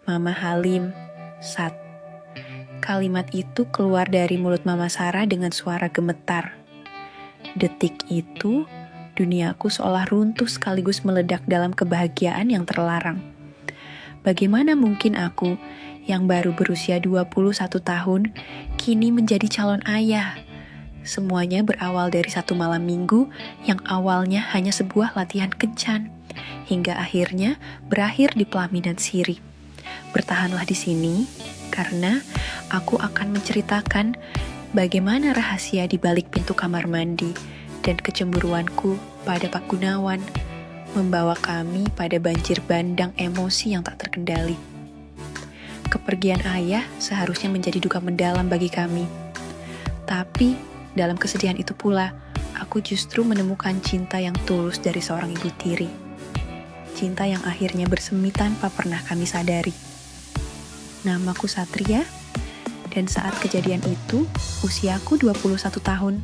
Mama Halim, Sat. Kalimat itu keluar dari mulut Mama Sarah dengan suara gemetar. Detik itu, duniaku seolah runtuh sekaligus meledak dalam kebahagiaan yang terlarang. Bagaimana mungkin aku, yang baru berusia 21 tahun, kini menjadi calon ayah? Semuanya berawal dari satu malam minggu yang awalnya hanya sebuah latihan kencan, hingga akhirnya berakhir di pelaminan siri. Bertahanlah di sini, karena aku akan menceritakan bagaimana rahasia di balik pintu kamar mandi dan kecemburuanku pada Pak Gunawan membawa kami pada banjir bandang emosi yang tak terkendali. Kepergian ayah seharusnya menjadi duka mendalam bagi kami. Tapi dalam kesedihan itu pula, aku justru menemukan cinta yang tulus dari seorang ibu tiri. Cinta yang akhirnya bersemi tanpa pernah kami sadari. Namaku Satria, dan saat kejadian itu, usiaku 21 tahun.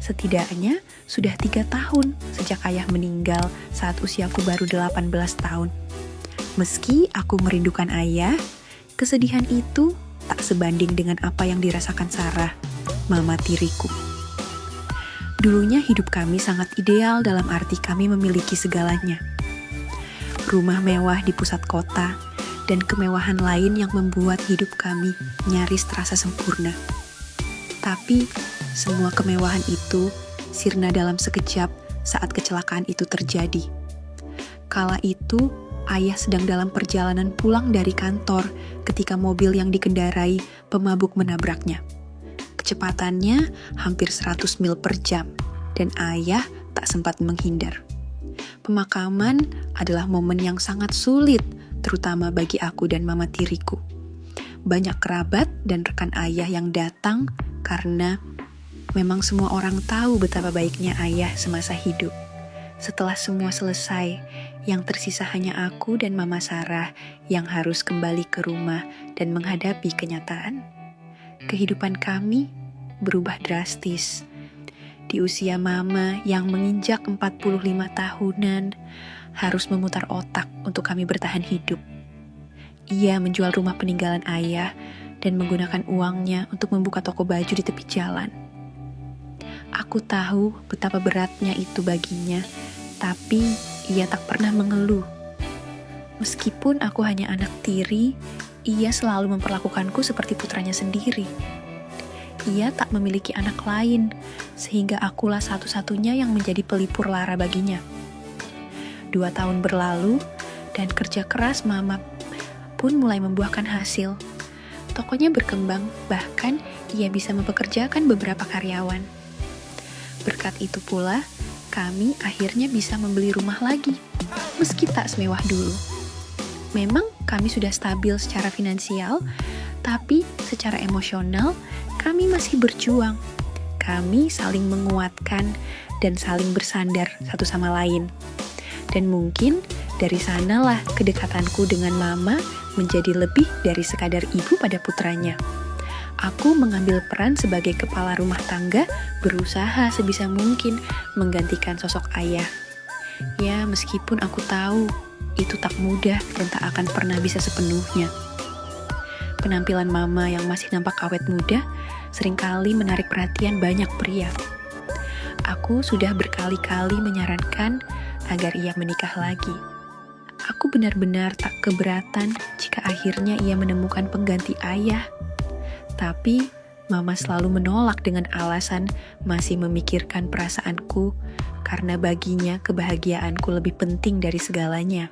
Setidaknya sudah 3 tahun sejak ayah meninggal saat usiaku baru 18 tahun. Meski aku merindukan ayah, kesedihan itu tak sebanding dengan apa yang dirasakan Sarah, mama tiriku. Dulunya hidup kami sangat ideal dalam arti kami memiliki segalanya. Rumah mewah di pusat kota, dan kemewahan lain yang membuat hidup kami nyaris terasa sempurna. Tapi, semua kemewahan itu sirna dalam sekejap saat kecelakaan itu terjadi. Kala itu, ayah sedang dalam perjalanan pulang dari kantor ketika mobil yang dikendarai pemabuk menabraknya. Kecepatannya hampir 100 mil per jam, dan ayah tak sempat menghindar. Pemakaman adalah momen yang sangat sulit, terutama bagi aku dan mama tiriku. Banyak kerabat dan rekan ayah yang datang karena memang semua orang tahu betapa baiknya ayah semasa hidup. Setelah semua selesai, yang tersisa hanya aku dan Mama Sarah yang harus kembali ke rumah dan menghadapi kenyataan. Kehidupan kami berubah drastis. Di usia Mama yang menginjak 45 tahunan, harus memutar otak untuk kami bertahan hidup. Ia menjual rumah peninggalan ayah dan menggunakan uangnya untuk membuka toko baju di tepi jalan. Aku tahu betapa beratnya itu baginya, tapi ia tak pernah mengeluh. Meskipun aku hanya anak tiri, ia selalu memperlakukanku seperti putranya sendiri. Ia tak memiliki anak lain, sehingga akulah satu-satunya yang menjadi pelipur lara baginya. 2 tahun berlalu, dan kerja keras Mama pun mulai membuahkan hasil. Tokonya berkembang, bahkan ia bisa mempekerjakan beberapa karyawan. Berkat itu pula, kami akhirnya bisa membeli rumah lagi, meski tak semewah dulu. Memang kami sudah stabil secara finansial, tapi secara emosional, kami masih berjuang. Kami saling menguatkan dan saling bersandar satu sama lain. Dan mungkin dari sanalah kedekatanku dengan Mama menjadi lebih dari sekadar ibu pada putranya. Aku mengambil peran sebagai kepala rumah tangga, berusaha sebisa mungkin menggantikan sosok ayah. Ya, meskipun aku tahu itu tak mudah dan tak akan pernah bisa sepenuhnya. Penampilan Mama yang masih nampak awet muda seringkali menarik perhatian banyak pria. Aku sudah berkali-kali menyarankan agar ia menikah lagi. Aku benar-benar tak keberatan jika akhirnya ia menemukan pengganti ayah. Tapi Mama selalu menolak dengan alasan masih memikirkan perasaanku karena baginya kebahagiaanku lebih penting dari segalanya.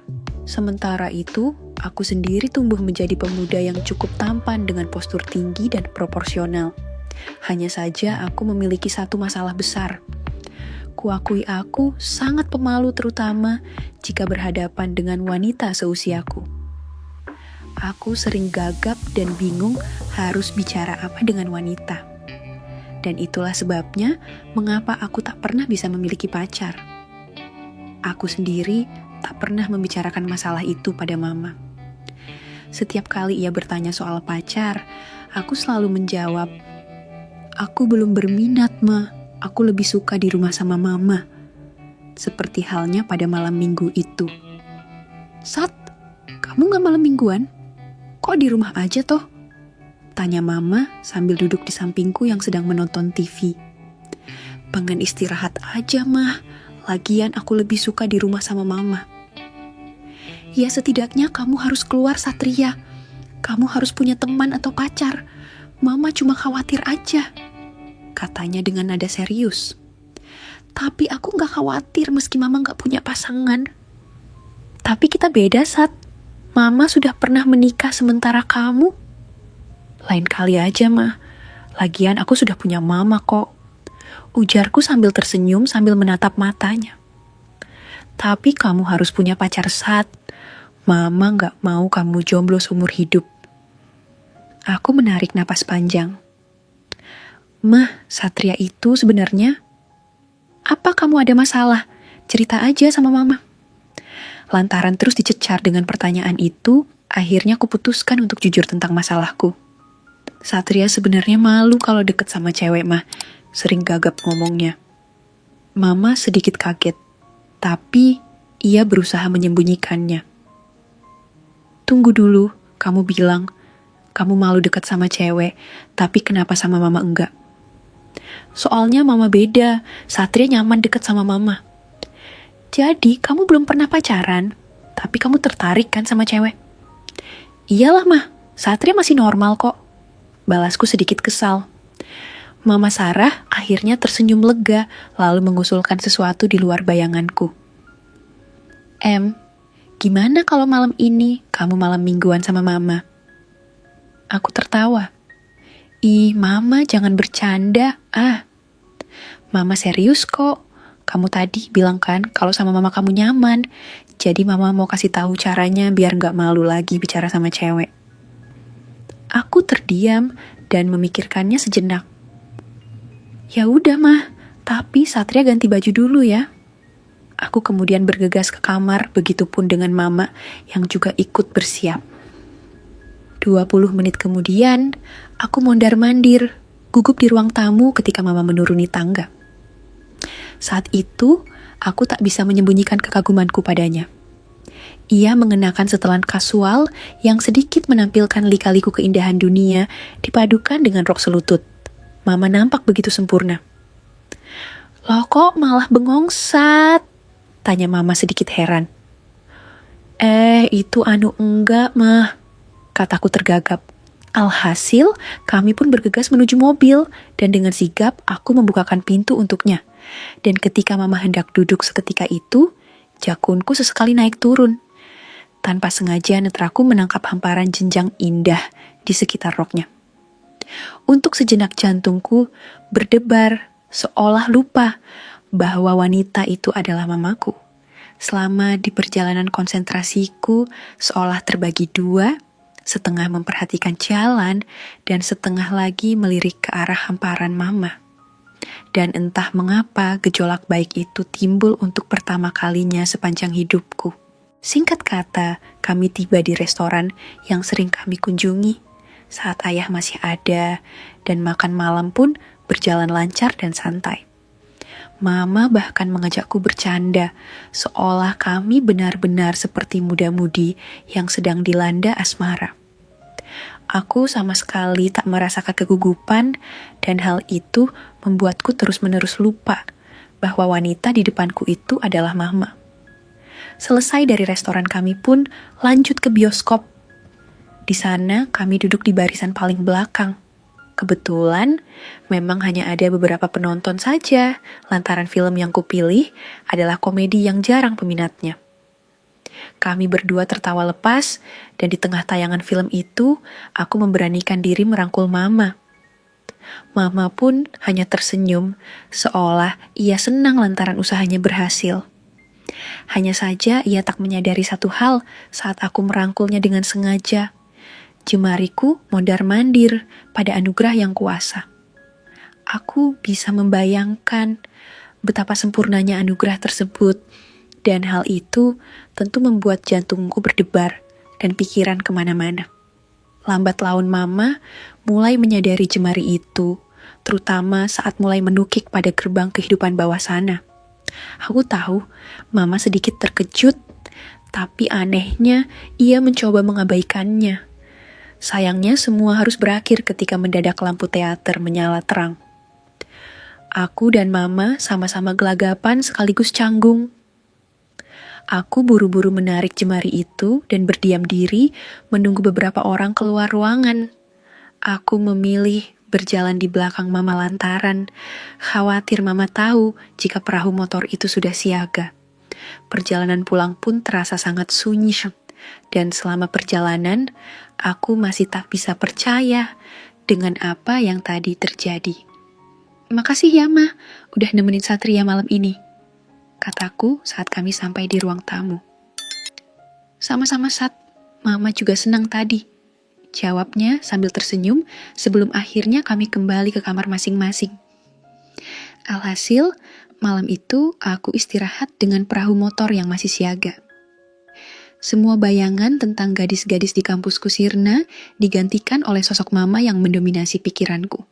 Sementara itu, aku sendiri tumbuh menjadi pemuda yang cukup tampan dengan postur tinggi dan proporsional. Hanya saja aku memiliki satu masalah besar. Kuakui aku sangat pemalu terutama jika berhadapan dengan wanita seusiaku. Aku sering gagap dan bingung harus bicara apa dengan wanita. Dan itulah sebabnya mengapa aku tak pernah bisa memiliki pacar. Aku sendiri tak pernah membicarakan masalah itu pada Mama. Setiap kali ia bertanya soal pacar, aku selalu menjawab, "Aku belum berminat, Ma. Aku lebih suka di rumah sama Mama." Seperti halnya pada malam minggu itu. "Sat, kamu gak malam mingguan?" Kok di rumah aja toh? Tanya mama sambil duduk di sampingku yang sedang menonton TV. Pengen istirahat aja mah, lagian aku lebih suka di rumah sama mama. Ya setidaknya kamu harus keluar Satria. Kamu harus punya teman atau pacar. Mama cuma khawatir aja, katanya dengan nada serius. Tapi aku gak khawatir meski mama gak punya pasangan. Tapi kita beda, Sat. Mama sudah pernah menikah sementara kamu. Lain kali aja, mah. Lagian aku sudah punya mama kok. Ujarku sambil tersenyum sambil menatap matanya. Tapi kamu harus punya pacar, Sat. Mama gak mau kamu jomblo seumur hidup. Aku menarik napas panjang. Mah, Satria itu sebenarnya... Apa kamu ada masalah? Cerita aja sama mama. Lantaran terus dicecar dengan pertanyaan itu, akhirnya aku putuskan untuk jujur tentang masalahku. Satria sebenarnya malu kalau deket sama cewek mah, sering gagap ngomongnya. Mama sedikit kaget, tapi ia berusaha menyembunyikannya. Tunggu dulu, kamu bilang, kamu malu dekat sama cewek, tapi kenapa sama mama enggak? Soalnya mama beda, Satria nyaman dekat sama mama. Jadi kamu belum pernah pacaran, tapi kamu tertarik kan sama cewek? Iyalah mah, Satria masih normal kok. Balasku sedikit kesal. Mama Sarah akhirnya tersenyum lega, lalu mengusulkan sesuatu di luar bayanganku. Gimana kalau malam ini kamu malam mingguan sama mama? Aku tertawa. Ih, mama jangan bercanda. Mama serius kok. Kamu tadi bilang kan kalau sama mama kamu nyaman. Jadi mama mau kasih tahu caranya biar gak malu lagi bicara sama cewek. Aku terdiam dan memikirkannya sejenak. Ya udah mah, tapi Satria ganti baju dulu ya. Aku kemudian bergegas ke kamar, begitupun dengan mama yang juga ikut bersiap. 20 menit kemudian, aku mondar-mandir, gugup di ruang tamu ketika mama menuruni tangga. Saat itu, aku tak bisa menyembunyikan kekagumanku padanya. Ia mengenakan setelan kasual yang sedikit menampilkan lika-liku keindahan dunia dipadukan dengan rok selutut. Mama nampak begitu sempurna. Loh kok malah bengong, Sat? Tanya mama sedikit heran. Itu enggak mah, kataku tergagap. Alhasil, kami pun bergegas menuju mobil dan dengan sigap aku membukakan pintu untuknya. Dan ketika mama hendak duduk seketika itu, jakunku sesekali naik turun. Tanpa sengaja netraku menangkap hamparan jenjang indah di sekitar roknya. Untuk sejenak jantungku berdebar seolah lupa bahwa wanita itu adalah mamaku. Selama di perjalanan konsentrasiku seolah terbagi dua, setengah memperhatikan jalan dan setengah lagi melirik ke arah hamparan mama. Dan entah mengapa gejolak baik itu timbul untuk pertama kalinya sepanjang hidupku. Singkat kata, kami tiba di restoran yang sering kami kunjungi saat ayah masih ada, dan makan malam pun berjalan lancar dan santai. Mama bahkan mengajakku bercanda, seolah kami benar-benar seperti muda-mudi yang sedang dilanda asmara. Aku sama sekali tak merasakan kegugupan, dan hal itu membuatku terus-menerus lupa bahwa wanita di depanku itu adalah mama. Selesai dari restoran kami pun lanjut ke bioskop. Di sana kami duduk di barisan paling belakang. Kebetulan memang hanya ada beberapa penonton saja, lantaran film yang kupilih adalah komedi yang jarang peminatnya. Kami berdua tertawa lepas, dan di tengah tayangan film itu, aku memberanikan diri merangkul mama. Mama pun hanya tersenyum, seolah ia senang lantaran usahanya berhasil. Hanya saja ia tak menyadari satu hal saat aku merangkulnya dengan sengaja. Jemariku mondar-mandir pada anugerah yang kuasa. Aku bisa membayangkan betapa sempurnanya anugerah tersebut, dan hal itu tentu membuat jantungku berdebar dan pikiran kemana-mana. Lambat laun mama mulai menyadari jemari itu, terutama saat mulai menukik pada gerbang kehidupan bawah sana. Aku tahu mama sedikit terkejut, tapi anehnya ia mencoba mengabaikannya. Sayangnya semua harus berakhir ketika mendadak lampu teater menyala terang. Aku dan Mama sama-sama gelagapan sekaligus canggung. Aku buru-buru menarik jemari itu dan berdiam diri menunggu beberapa orang keluar ruangan. Aku memilih berjalan di belakang Mama lantaran, khawatir Mama tahu jika perahu motor itu sudah siaga. Perjalanan pulang pun terasa sangat sunyi, dan selama perjalanan, aku masih tak bisa percaya dengan apa yang tadi terjadi. "Makasih ya, Ma, udah nemenin Satria malam ini," kataku saat kami sampai di ruang tamu. "Sama-sama, Sat. Mama juga senang tadi," jawabnya sambil tersenyum sebelum akhirnya kami kembali ke kamar masing-masing. Alhasil, malam itu aku istirahat dengan perahu motor yang masih siaga. Semua bayangan tentang gadis-gadis di kampusku sirna digantikan oleh sosok Mama yang mendominasi pikiranku.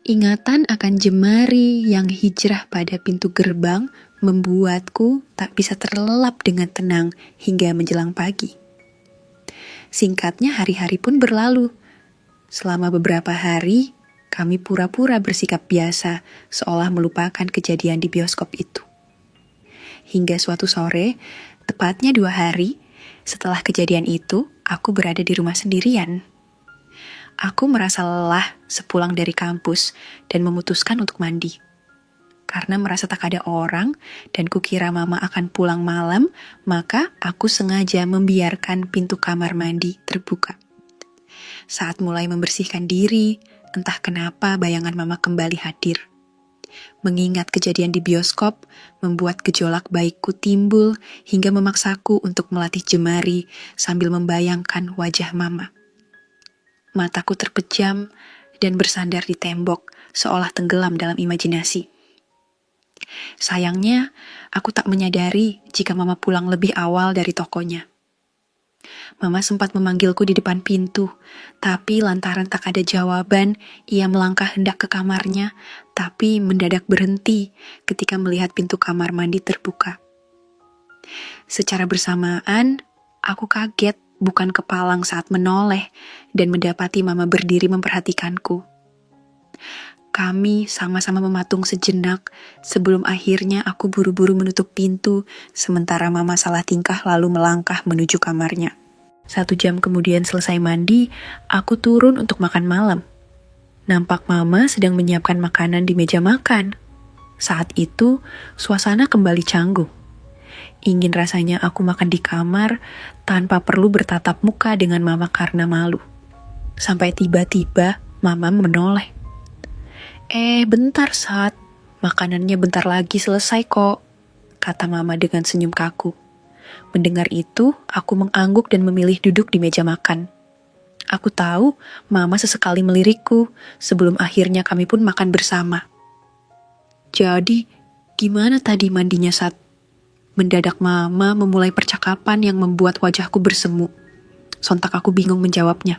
Ingatan akan jemari yang hijrah pada pintu gerbang membuatku tak bisa terlelap dengan tenang hingga menjelang pagi. Singkatnya hari-hari pun berlalu. Selama beberapa hari, kami pura-pura bersikap biasa seolah melupakan kejadian di bioskop itu. Hingga suatu sore, tepatnya 2 hari, setelah kejadian itu, aku berada di rumah sendirian. Aku merasa lelah sepulang dari kampus dan memutuskan untuk mandi. Karena merasa tak ada orang dan kukira Mama akan pulang malam, maka aku sengaja membiarkan pintu kamar mandi terbuka. Saat mulai membersihkan diri, entah kenapa bayangan Mama kembali hadir. Mengingat kejadian di bioskop, membuat gejolak baikku timbul hingga memaksaku untuk melatih jemari sambil membayangkan wajah Mama. Mataku terpejam dan bersandar di tembok seolah tenggelam dalam imajinasi. Sayangnya, aku tak menyadari jika Mama pulang lebih awal dari tokonya. Mama sempat memanggilku di depan pintu, tapi lantaran tak ada jawaban, ia melangkah hendak ke kamarnya, tapi mendadak berhenti ketika melihat pintu kamar mandi terbuka. Secara bersamaan, aku kaget bukan kepalang saat menoleh dan mendapati Mama berdiri memperhatikanku. Kami sama-sama mematung sejenak sebelum akhirnya aku buru-buru menutup pintu sementara Mama salah tingkah lalu melangkah menuju kamarnya. 1 jam kemudian selesai mandi, aku turun untuk makan malam. Nampak Mama sedang menyiapkan makanan di meja makan. Saat itu, suasana kembali canggung. Ingin rasanya aku makan di kamar tanpa perlu bertatap muka dengan Mama karena malu. Sampai tiba-tiba Mama menoleh. Bentar Sat, makanannya bentar lagi selesai kok," kata Mama dengan senyum kaku. Mendengar itu, aku mengangguk dan memilih duduk di meja makan. Aku tahu Mama sesekali melirikku sebelum akhirnya kami pun makan bersama. "Jadi, gimana tadi mandinya Sat?" Mendadak Mama memulai percakapan yang membuat wajahku bersemu. Sontak aku bingung menjawabnya.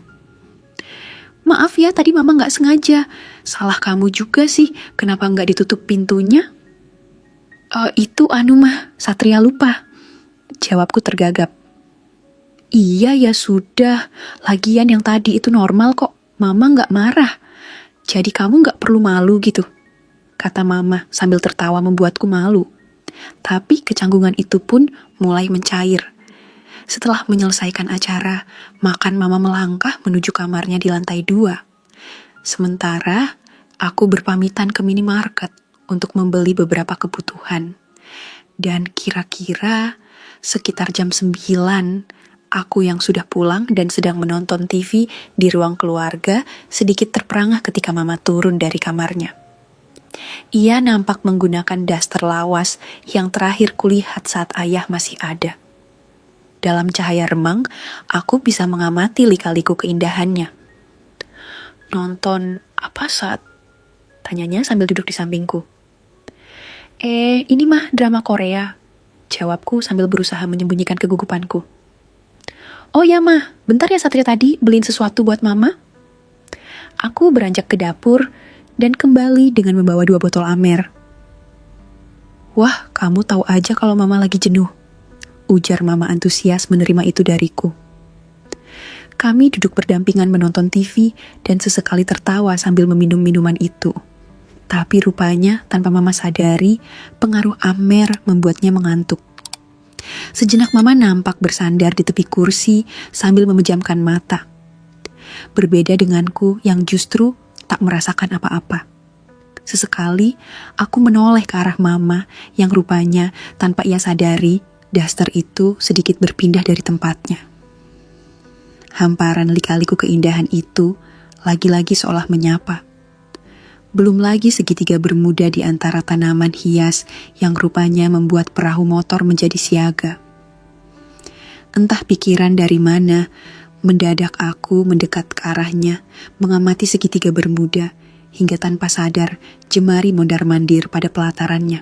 "Maaf ya, tadi Mama gak sengaja. Salah kamu juga sih, kenapa gak ditutup pintunya?" Itu Mah, Satria lupa," jawabku tergagap. "Iya ya sudah, lagian yang tadi itu normal kok, Mama gak marah. Jadi kamu gak perlu malu gitu," kata Mama sambil tertawa membuatku malu. Tapi kecanggungan itu pun mulai mencair. Setelah menyelesaikan acara, makan Mama melangkah menuju kamarnya di lantai 2. Sementara, aku berpamitan ke minimarket untuk membeli beberapa kebutuhan. Dan kira-kira sekitar jam 9, aku yang sudah pulang dan sedang menonton TV di ruang keluarga sedikit terperangah ketika Mama turun dari kamarnya. Ia nampak menggunakan daster lawas yang terakhir kulihat saat ayah masih ada. Dalam cahaya remang, aku bisa mengamati lika-liku keindahannya. "Nonton apa Sat?" tanyanya sambil duduk di sampingku. Ini mah drama Korea," jawabku sambil berusaha menyembunyikan kegugupanku. "Oh ya Mah, bentar ya Satria tadi beliin sesuatu buat Mama." Aku beranjak ke dapur dan kembali dengan membawa 2 botol Amer. "Wah, kamu tahu aja kalau Mama lagi jenuh," ujar Mama antusias menerima itu dariku. Kami duduk berdampingan menonton TV dan sesekali tertawa sambil meminum minuman itu. Tapi rupanya tanpa Mama sadari, pengaruh Amer membuatnya mengantuk. Sejenak Mama nampak bersandar di tepi kursi sambil memejamkan mata. Berbeda denganku yang justru tak merasakan apa-apa. Sesekali aku menoleh ke arah Mama yang rupanya tanpa ia sadari, daster itu sedikit berpindah dari tempatnya. Hamparan lika-liku keindahan itu lagi-lagi seolah menyapa. Belum lagi segitiga bermuda di antara tanaman hias yang rupanya membuat perahu motor menjadi siaga. Entah pikiran dari mana, mendadak aku mendekat ke arahnya, mengamati segitiga bermuda, hingga tanpa sadar jemari mondar-mandir pada pelatarannya.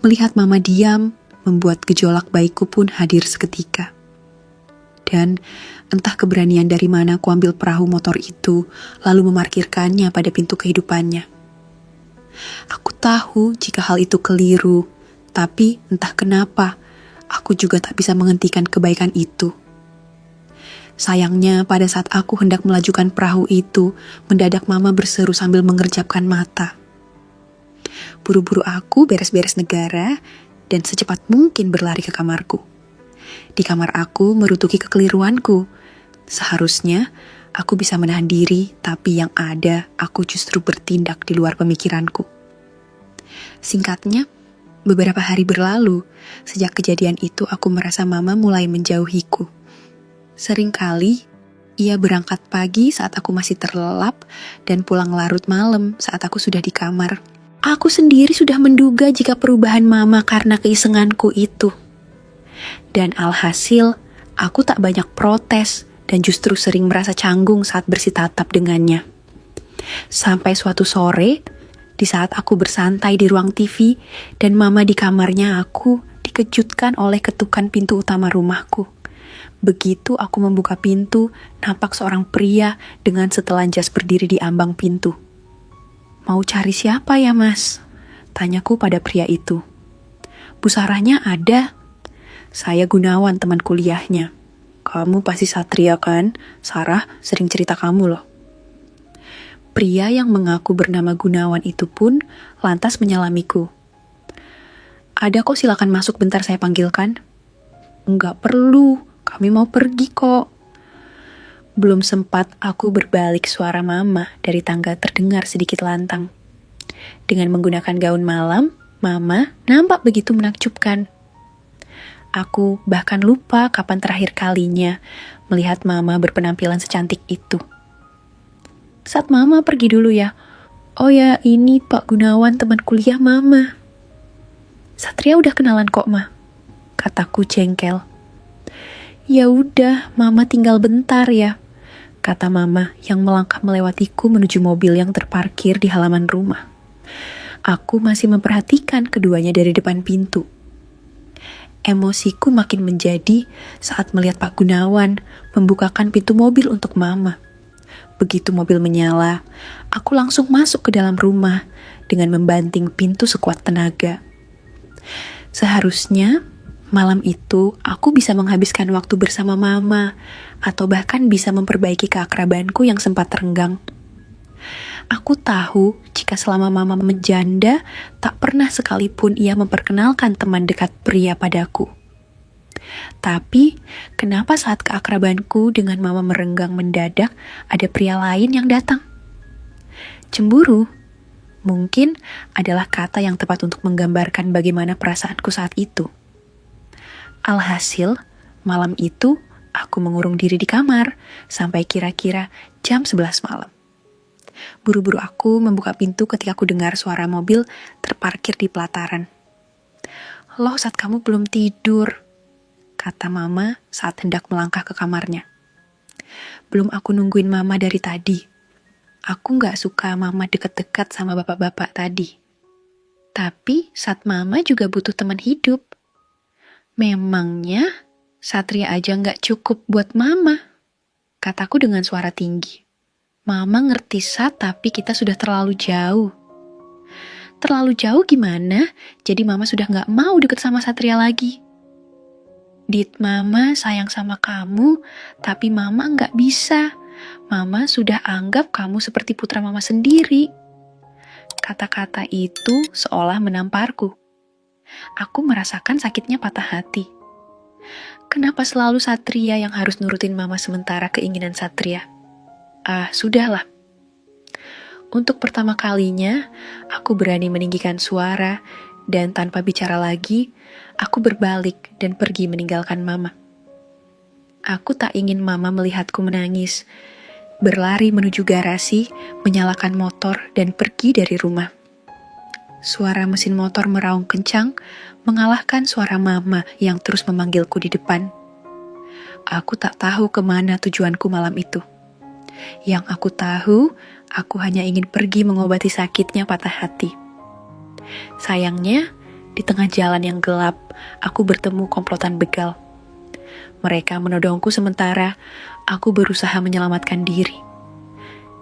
Melihat Mama diam, membuat gejolak baikku pun hadir seketika. Dan entah keberanian dari mana ku ambil perahu motor itu, lalu memarkirkannya pada pintu kehidupannya. Aku tahu jika hal itu keliru, tapi entah kenapa, aku juga tak bisa menghentikan kebaikan itu. Sayangnya pada saat aku hendak melajukan perahu itu, mendadak Mama berseru sambil mengerjapkan mata. Buru-buru aku beres-beres negara, dan secepat mungkin berlari ke kamarku. Di kamar aku merutuki kekeliruanku. Seharusnya aku bisa menahan diri, tapi yang ada aku justru bertindak di luar pemikiranku. Singkatnya, beberapa hari berlalu, sejak kejadian itu aku merasa Mama mulai menjauhiku. Seringkali, ia berangkat pagi saat aku masih terlelap dan pulang larut malam saat aku sudah di kamar. Aku sendiri sudah menduga jika perubahan Mama karena keisenganku itu. Dan alhasil, aku tak banyak protes dan justru sering merasa canggung saat bersitatap dengannya. Sampai suatu sore, di saat aku bersantai di ruang TV dan Mama di kamarnya, aku dikejutkan oleh ketukan pintu utama rumahku. Begitu aku membuka pintu, nampak seorang pria dengan setelanjas berdiri di ambang pintu. "Mau cari siapa ya, Mas?" tanyaku pada pria itu. "Bu Sarahnya ada." "Saya Gunawan, teman kuliahnya." "Kamu pasti Satria kan? Sarah sering cerita kamu loh." Pria yang mengaku bernama Gunawan itu pun lantas menyalamiku. "Ada kok, silakan masuk, bentar saya panggilkan." "Enggak perlu, kami mau pergi kok." Belum sempat aku berbalik, suara Mama dari tangga terdengar sedikit lantang. Dengan menggunakan gaun malam, Mama nampak begitu menakjubkan. Aku bahkan lupa kapan terakhir kalinya melihat Mama berpenampilan secantik itu. "Saat Mama pergi dulu ya." "Oh ya, ini Pak Gunawan, teman kuliah Mama." "Satria udah kenalan kok, Ma," kataku jengkel. "Ya udah, Mama tinggal bentar ya," kata Mama yang melangkah melewatiku menuju mobil yang terparkir di halaman rumah. Aku masih memperhatikan keduanya dari depan pintu. Emosiku makin menjadi saat melihat Pak Gunawan membukakan pintu mobil untuk Mama. Begitu mobil menyala, aku langsung masuk ke dalam rumah dengan membanting pintu sekuat tenaga. Seharusnya malam itu aku bisa menghabiskan waktu bersama Mama atau bahkan bisa memperbaiki keakrabanku yang sempat renggang. Aku tahu jika selama Mama menjanda, tak pernah sekalipun ia memperkenalkan teman dekat pria padaku. Tapi, kenapa saat keakrabanku dengan Mama merenggang mendadak, ada pria lain yang datang? Cemburu? Mungkin adalah kata yang tepat untuk menggambarkan bagaimana perasaanku saat itu. Alhasil, malam itu aku mengurung diri di kamar sampai kira-kira jam 11 malam. Buru-buru aku membuka pintu ketika aku dengar suara mobil terparkir di pelataran. "Loh, saat kamu belum tidur," kata Mama saat hendak melangkah ke kamarnya. "Belum, aku nungguin Mama dari tadi. Aku gak suka Mama deket-deket sama bapak-bapak tadi. Tapi saat Mama juga butuh teman hidup. Memangnya Satria aja gak cukup buat Mama," kataku dengan suara tinggi. "Mama ngerti Sat, tapi kita sudah terlalu jauh." "Terlalu jauh gimana? Jadi Mama sudah gak mau deket sama Satria lagi?" Dit, mama sayang sama kamu, tapi mama nggak bisa. Mama sudah anggap kamu seperti putra mama sendiri. Kata-kata itu seolah menamparku. Aku merasakan sakitnya patah hati. Kenapa selalu Satria yang harus nurutin mama sementara keinginan Satria? Sudahlah. Untuk pertama kalinya, aku berani meninggikan suara dan tanpa bicara lagi, aku berbalik dan pergi meninggalkan mama. Aku tak ingin mama melihatku menangis, berlari menuju garasi, menyalakan motor dan pergi dari rumah. Suara mesin motor meraung kencang, mengalahkan suara mama yang terus memanggilku di depan. Aku tak tahu kemana tujuanku malam itu. Yang aku tahu, aku hanya ingin pergi mengobati sakitnya patah hati. Sayangnya, di tengah jalan yang gelap, aku bertemu komplotan begal. Mereka menodongku sementara aku berusaha menyelamatkan diri.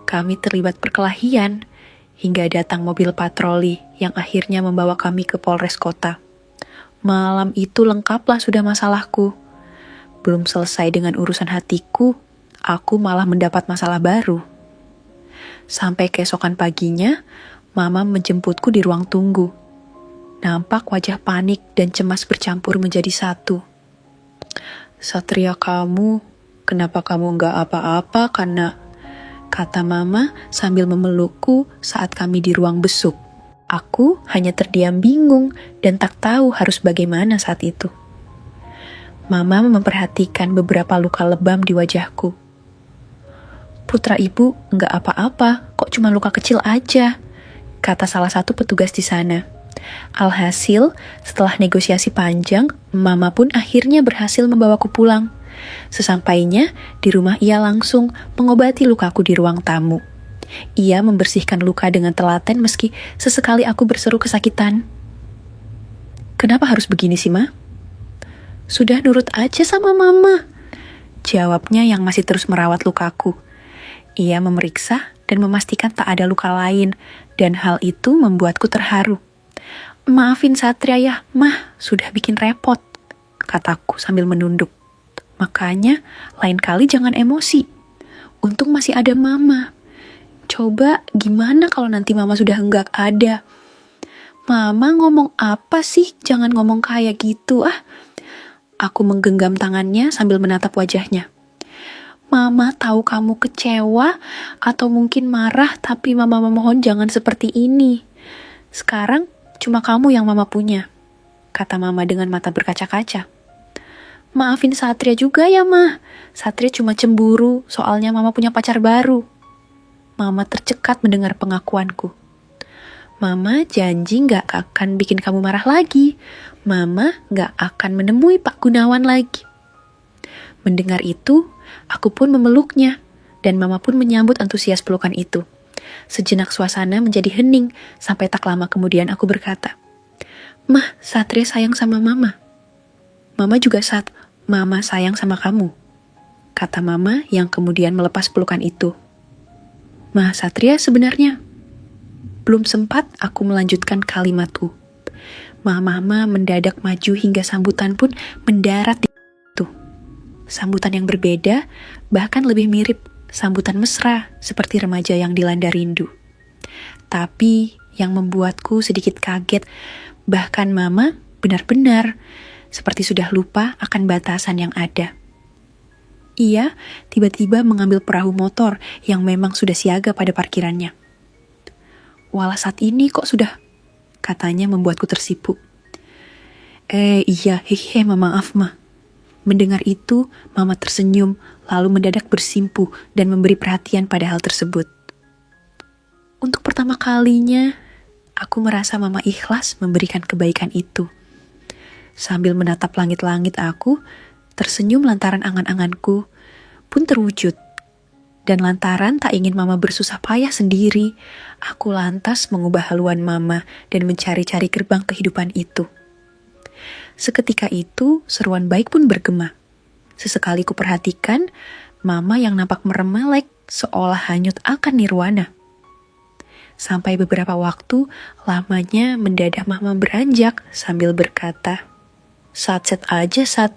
Kami terlibat perkelahian hingga datang mobil patroli yang akhirnya membawa kami ke Polres Kota. Malam itu lengkaplah sudah masalahku. Belum selesai dengan urusan hatiku, aku malah mendapat masalah baru. Sampai keesokan paginya, mama menjemputku di ruang tunggu. Nampak wajah panik dan cemas bercampur menjadi satu. Satria kamu, kenapa kamu nggak apa-apa karena... Kata mama sambil memelukku saat kami di ruang besuk. Aku hanya terdiam bingung dan tak tahu harus bagaimana saat itu. Mama memperhatikan beberapa luka lebam di wajahku. Putra ibu nggak apa-apa, kok cuma luka kecil aja, kata salah satu petugas di sana. Alhasil, setelah negosiasi panjang, mama pun akhirnya berhasil membawaku pulang. Sesampainya di rumah ia langsung mengobati lukaku di ruang tamu. Ia membersihkan luka dengan telaten meski sesekali aku berseru kesakitan. Kenapa harus begini sih, Ma? Sudah nurut aja sama mama, jawabnya yang masih terus merawat lukaku. Ia memeriksa dan memastikan tak ada luka lain, dan hal itu membuatku terharu. Maafin Satria ya, Mah, sudah bikin repot, kataku sambil menunduk. Makanya, lain kali jangan emosi. Untung masih ada mama. Coba gimana kalau nanti mama sudah enggak ada? Mama ngomong apa sih? Jangan ngomong kayak gitu Aku menggenggam tangannya sambil menatap wajahnya. Mama tahu kamu kecewa atau mungkin marah, tapi mama memohon jangan seperti ini. Sekarang cuma kamu yang mama punya, kata mama dengan mata berkaca-kaca. Maafin Satria juga ya, Mah. Satria cuma cemburu, soalnya mama punya pacar baru. Mama tercekat mendengar pengakuanku. Mama janji gak akan bikin kamu marah lagi. Mama gak akan menemui Pak Gunawan lagi. Mendengar itu, aku pun memeluknya, dan mama pun menyambut antusias pelukan itu. Sejenak suasana menjadi hening, sampai tak lama kemudian aku berkata, Mah, Satria sayang sama mama. Mama juga Mama sayang sama kamu, kata mama yang kemudian melepas pelukan itu. Mah, Satria sebenarnya. Belum sempat aku melanjutkan kalimatku. Mama mendadak maju hingga sambutan pun mendarat di situ. Sambutan yang berbeda, bahkan lebih mirip sambutan mesra seperti remaja yang dilanda rindu. Tapi yang membuatku sedikit kaget, bahkan mama benar-benar seperti sudah lupa akan batasan yang ada. Ia tiba-tiba mengambil perahu motor yang memang sudah siaga pada parkirannya. Walah saat ini kok sudah, katanya membuatku tersipu. Iya, hehe, maaf, Ma. Mendengar itu, mama tersenyum, lalu mendadak bersimpu dan memberi perhatian pada hal tersebut. Untuk pertama kalinya, aku merasa mama ikhlas memberikan kebaikan itu. Sambil menatap langit-langit aku, tersenyum lantaran angan-anganku pun terwujud. Dan lantaran tak ingin mama bersusah payah sendiri, aku lantas mengubah haluan mama dan mencari-cari gerbang kehidupan itu. Seketika itu, seruan baik pun bergema. Sesekali ku perhatikan, mama yang nampak meremelek seolah hanyut akan nirwana. Sampai beberapa waktu, lamanya mendadak mama beranjak sambil berkata, Sat aja, Sat.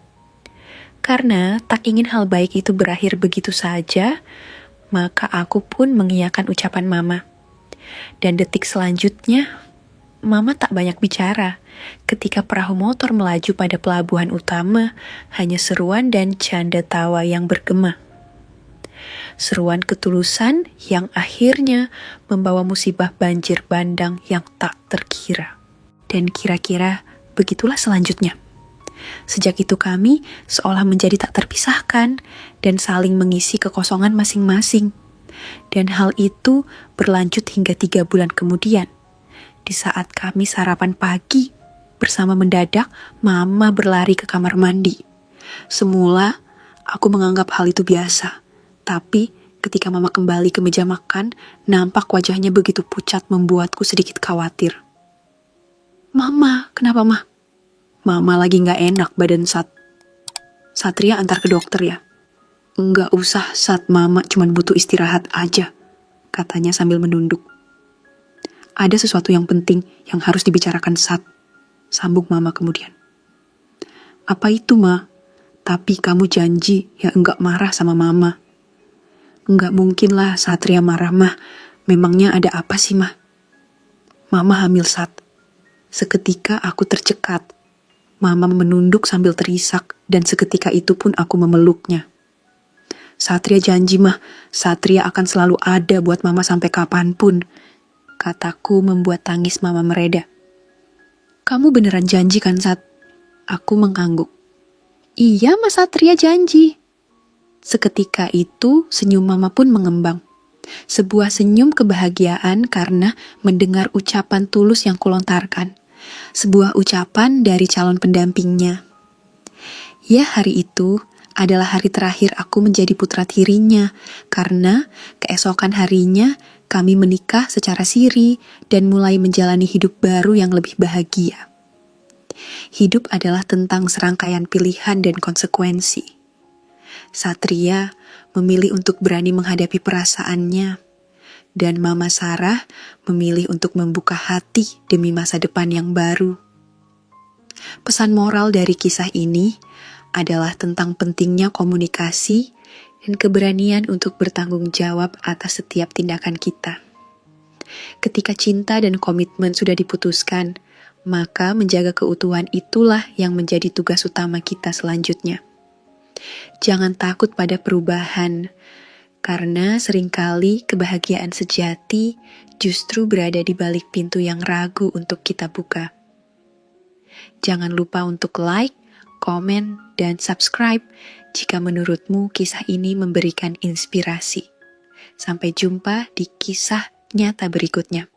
Karena tak ingin hal baik itu berakhir begitu saja, maka aku pun mengiyakan ucapan mama. Dan detik selanjutnya, mama tak banyak bicara. Ketika perahu motor melaju pada pelabuhan utama, hanya seruan dan canda tawa yang bergema. Seruan ketulusan yang akhirnya membawa musibah banjir bandang yang tak terkira. Dan kira-kira begitulah selanjutnya. Sejak itu kami seolah menjadi tak terpisahkan dan saling mengisi kekosongan masing-masing. Dan hal itu berlanjut hingga 3 bulan kemudian. Di saat kami sarapan pagi, bersama mendadak mama berlari ke kamar mandi. Semula aku menganggap hal itu biasa. Tapi ketika mama kembali ke meja makan, nampak wajahnya begitu pucat membuatku sedikit khawatir. Mama, kenapa mah? Mama lagi gak enak badan Sat. Satria antar ke dokter ya? Enggak usah Sat, mama cuma butuh istirahat aja, katanya sambil menunduk. Ada sesuatu yang penting yang harus dibicarakan Sat, sambung mama kemudian. Apa itu ma? Tapi kamu janji ya enggak marah sama mama. Enggak mungkin lah Satria marah mah, memangnya ada apa sih mah? Mama hamil Sat. Seketika aku tercekat. Mama menunduk sambil terisak dan seketika itu pun aku memeluknya. Satria janji mah, Satria akan selalu ada buat mama sampai kapanpun, kataku membuat tangis mama mereda. Kamu beneran janji kan Sat? Aku mengangguk. Iya mas Satria janji. Seketika itu senyum mama pun mengembang. Sebuah senyum kebahagiaan karena mendengar ucapan tulus yang kulontarkan. Sebuah ucapan dari calon pendampingnya. Ya, hari itu adalah hari terakhir aku menjadi putra tirinya, karena keesokan harinya kami menikah secara siri dan mulai menjalani hidup baru yang lebih bahagia. Hidup adalah tentang serangkaian pilihan dan konsekuensi. Satria memilih untuk berani menghadapi perasaannya, dan Mama Sarah memilih untuk membuka hati demi masa depan yang baru. Pesan moral dari kisah ini adalah tentang pentingnya komunikasi dan keberanian untuk bertanggung jawab atas setiap tindakan kita. Ketika cinta dan komitmen sudah diputuskan, maka menjaga keutuhan itulah yang menjadi tugas utama kita selanjutnya. Jangan takut pada perubahan, karena seringkali kebahagiaan sejati justru berada di balik pintu yang ragu untuk kita buka. Jangan lupa untuk like, komen, dan subscribe jika menurutmu kisah ini memberikan inspirasi. Sampai jumpa di kisah nyata berikutnya.